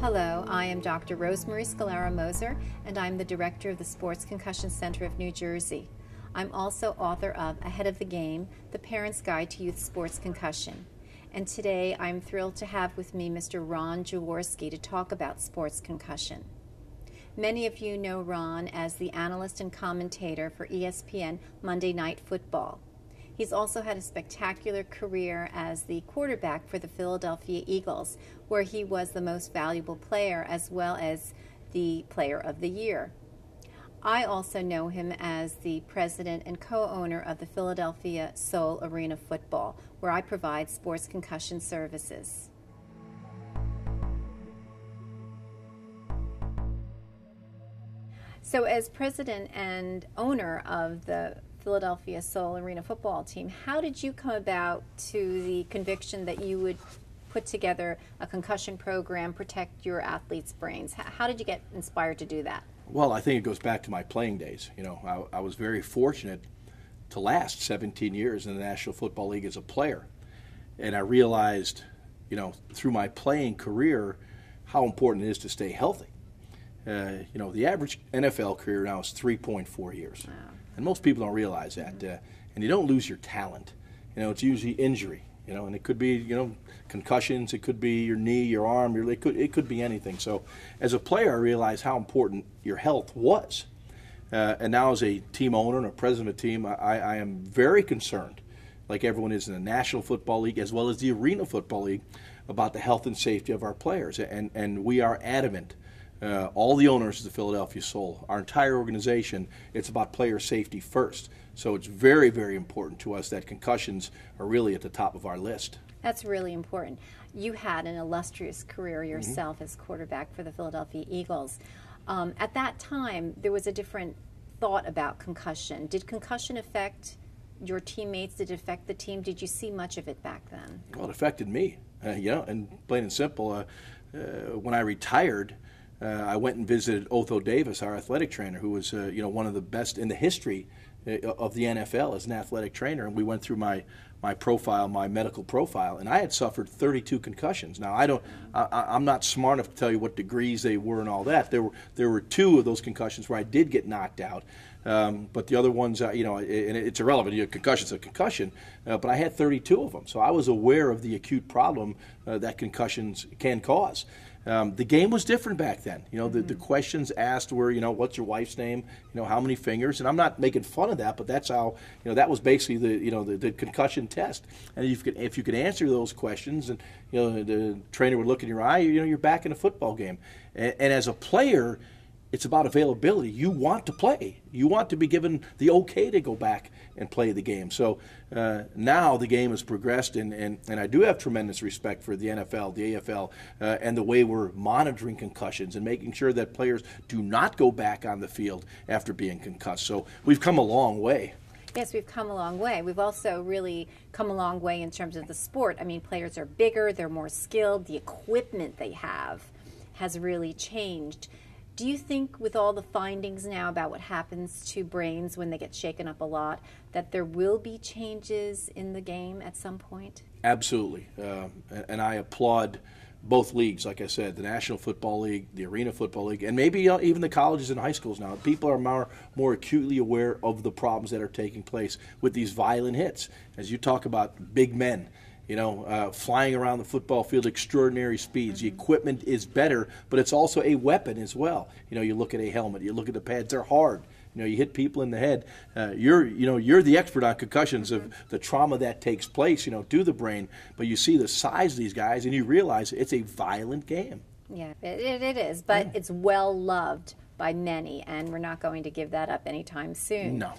Hello, I am Dr. Rosemarie Moser, and I'm the director of the Sports Concussion Center of New Jersey. I'm also author of Ahead of the Game, The Parent's Guide to Youth Sports Concussion. And today I'm thrilled to have with me Mr. Ron Jaworski to talk about sports concussion. Many of you know Ron as the analyst and commentator for ESPN Monday Night Football. He's also had a spectacular career as the quarterback for the Philadelphia Eagles, where he was the most valuable player as well as the Player of the Year. I also know him as the president and co-owner of the Philadelphia Soul Arena Football, where I provide sports concussion services. So as president and owner of the Philadelphia Soul Arena football team, how did you come about to the conviction that you would put together a concussion program, protect your athletes' brains? How did you get inspired to do that? Well, I think it goes back to my playing days. You know, I was very fortunate to last 17 years in the National Football League as a player. And I realized, you know, through my playing career, how important it is to stay healthy. You know, the average NFL career now is 3.4 years. Wow. And most people don't realize that. And you don't lose your talent. You know, it's usually injury. You know, and it could be, you know, concussions. It could be your knee, your arm. It could be anything. So, as a player, I realized how important your health was. And now, as a team owner and a president of a team, I am very concerned, like everyone is in the National Football League as well as the Arena Football League, about the health and safety of our players. And we are adamant. All the owners of the Philadelphia Soul, our entire organization, it's about player safety first. So it's very, very important to us that concussions are really at the top of our list. That's really important. You had an illustrious career yourself as quarterback for the Philadelphia Eagles. At that time, there was a different thought about concussion. Did concussion affect your teammates? Did it affect the team? Did you see much of it back then? Well, it affected me, you know, and plain and simple. When I retired, I went and visited Otho Davis, our athletic trainer, who was you know, one of the best in the history of the NFL as an athletic trainer. And we went through my profile, my medical profile, and I had suffered 32 concussions. Now, I'm not smart enough to tell you what degrees they were and all that. There were 2 of those concussions where I did get knocked out, but the other ones, you know, and it's irrelevant. You know, concussion's a concussion, but I had 32 of them, so I was aware of the acute problem that concussions can cause. The game was different back then. You know, the questions asked were, you know, what's your wife's name? You know, how many fingers? And I'm not making fun of that, but that's how, you know, that was basically the concussion test. And if you could answer those questions, and you know, the trainer would look in your eye, you know, you're back in a football game. And as a player, it's about availability. You want to play. You want to be given the okay to go back and play the game. So now the game has progressed, and I do have tremendous respect for the NFL, the AFL, and the way we're monitoring concussions and making sure that players do not go back on the field after being concussed. So we've come a long way. Yes, we've come a long way. We've also really come a long way in terms of the sport. I mean, players are bigger, they're more skilled, the equipment they have has really changed. Do you think with all the findings now about what happens to brains when they get shaken up a lot, that there will be changes in the game at some point? Absolutely. And I applaud both leagues, like I said, the National Football League, the Arena Football League, and maybe even the colleges and high schools now. People are more acutely aware of the problems that are taking place with these violent hits. As you talk about big men, you know, flying around the football field, extraordinary speeds. The equipment is better, but it's also a weapon as well. You know, you look at a helmet, you look at the pads, they're hard. You know, you hit people in the head. You're the expert on concussions of the trauma that takes place, you know, to the brain. But you see the size of these guys, and you realize it's a violent game. Yeah, it is, but it's well loved by many, and we're not going to give that up anytime soon. No.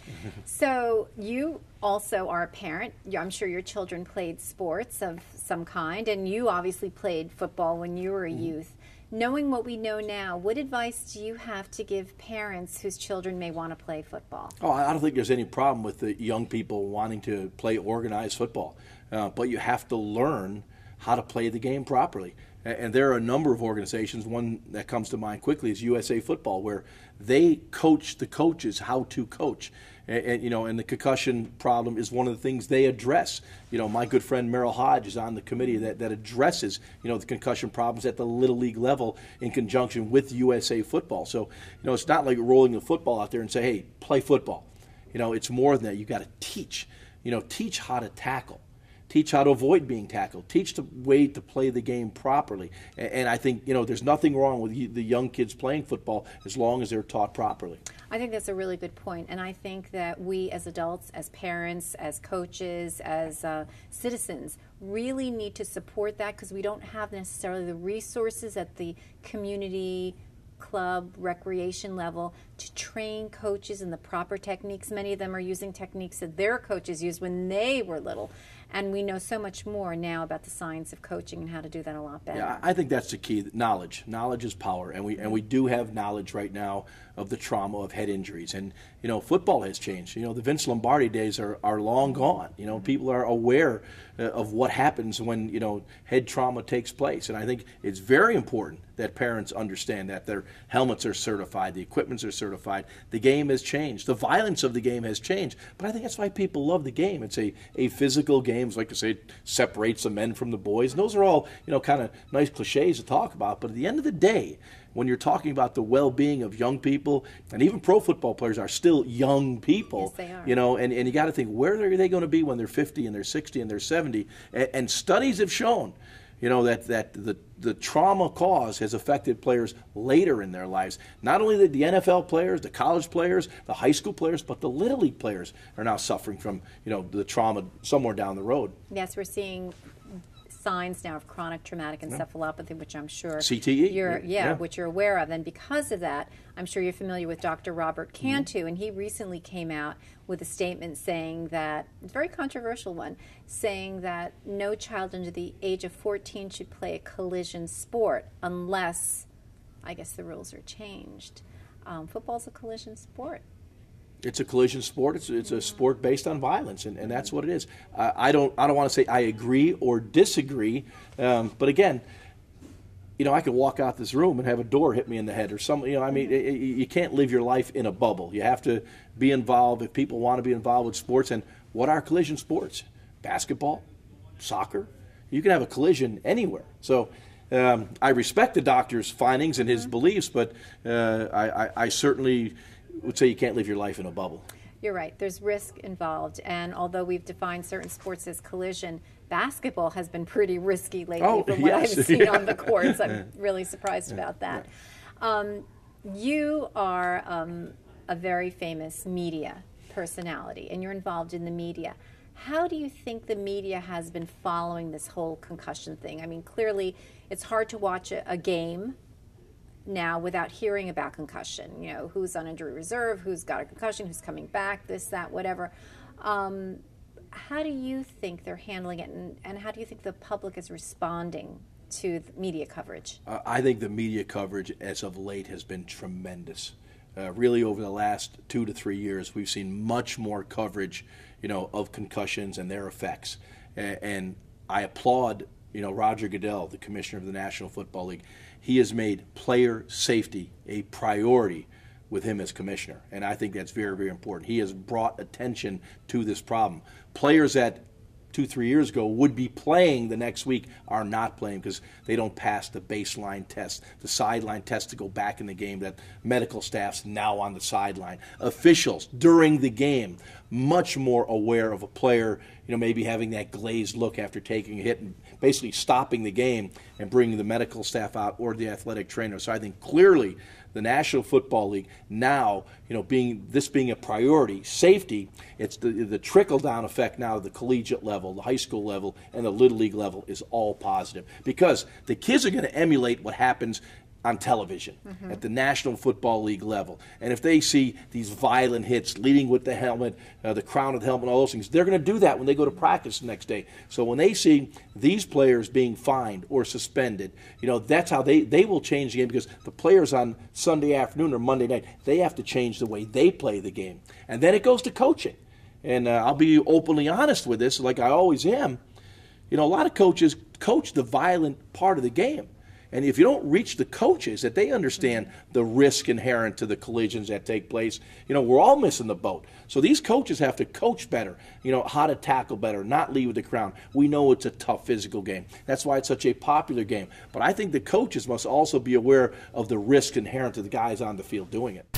So you also are a parent. I'm sure your children played sports of some kind, and you obviously played football when you were a youth. Knowing what we know now, what advice do you have to give parents whose children may want to play football? Oh, I don't think there's any problem with the young people wanting to play organized football, but you have to learn how to play the game properly. And there are a number of organizations. One that comes to mind quickly is USA Football, where they coach the coaches how to coach. And the concussion problem is one of the things they address. My good friend Merrill Hodge is on the committee that addresses, the concussion problems at the Little League level in conjunction with USA Football. So, it's not like rolling the football out there and say, hey, play football. It's more than that. You've got to teach. Teach how to tackle. Teach how to avoid being tackled. Teach the way to play the game properly. And I think, there's nothing wrong with the young kids playing football as long as they're taught properly. I think that's a really good point. And I think that we as adults, as parents, as coaches, as citizens, really need to support that, because we don't have necessarily the resources at the community club, recreation level to train coaches in the proper techniques. Many of them are using techniques that their coaches used when they were little. And we know so much more now about the science of coaching and how to do that a lot better. Yeah, I think that's the key. Knowledge. Knowledge is power. And we do have knowledge right now of the trauma of head injuries. And, football has changed. The Vince Lombardi days are long gone. People are aware of what happens when, head trauma takes place. And I think it's very important that parents understand that their helmets are certified, the equipments are certified. The game has changed. The violence of the game has changed. But I think that's why people love the game. It's a physical game. It's like to say it separates the men from the boys. And those are all, kind of nice cliches to talk about. But at the end of the day, when you're talking about the well-being of young people, and even pro football players are still young people. Yes, they are. And you got to think, where are they going to be when they're 50 and they're 60 and they're 70? And studies have shown, that the trauma cause has affected players later in their lives. Not only the NFL players, the college players, the high school players, but the Little League players are now suffering from, the trauma somewhere down the road. Yes, we're seeing signs now of chronic traumatic encephalopathy, which I'm sure CTE, which you're aware of. And because of that, I'm sure you're familiar with Dr. Robert Cantu, and he recently came out with a statement saying that, it's a very controversial one, saying that no child under the age of 14 should play a collision sport unless, I guess, the rules are changed. Football's a collision sport. It's a collision sport. It's a sport based on violence, and that's what it is. I don't want to say I agree or disagree, but again, I could walk out this room and have a door hit me in the head or something. You can't live your life in a bubble. You have to be involved if people want to be involved with sports. And what are collision sports? Basketball, soccer. You can have a collision anywhere. So I respect the doctor's findings and his beliefs, but I certainly would say you can't live your life in a bubble. You're right. There's risk involved, and although we've defined certain sports as collision, basketball has been pretty risky lately from what I've seen on the courts. I'm really surprised about that. You are a very famous media personality, and you're involved in the media. How do you think the media has been following this whole concussion thing? I mean, clearly it's hard to watch a game now without hearing about concussion, who's on injury reserve, who's got a concussion, who's coming back, this, that, whatever. How do you think they're handling it, and how do you think the public is responding to the media coverage? I think the media coverage as of late has been tremendous. Really over the last 2 to 3 years, we've seen much more coverage, of concussions and their effects. And I applaud, Roger Goodell, the commissioner of the National Football League. He has made player safety a priority with him as commissioner, and I think that's very, very important. He has brought attention to this problem. Players that 2-3 years ago would be playing the next week are not playing because they don't pass the baseline test, the sideline test to go back in the game that medical staff's now on the sideline. Officials during the game much more aware of a player, maybe having that glazed look after taking a hit and basically stopping the game and bringing the medical staff out or the athletic trainer. So I think clearly the National Football League now, being a priority, safety, it's the trickle-down effect now at the collegiate level, the high school level, and the Little League level is all positive because the kids are going to emulate what happens on television at the National Football League level. And if they see these violent hits leading with the helmet, the crown of the helmet, all those things, they're going to do that when they go to practice the next day. So when they see these players being fined or suspended, that's how they will change the game because the players on Sunday afternoon or Monday night, they have to change the way they play the game. And then it goes to coaching. And I'll be openly honest with this, like I always am. A lot of coaches coach the violent part of the game. And if you don't reach the coaches that they understand the risk inherent to the collisions that take place, we're all missing the boat. So these coaches have to coach better, how to tackle better, not lead with the crown. We know it's a tough physical game. That's why it's such a popular game. But I think the coaches must also be aware of the risk inherent to the guys on the field doing it.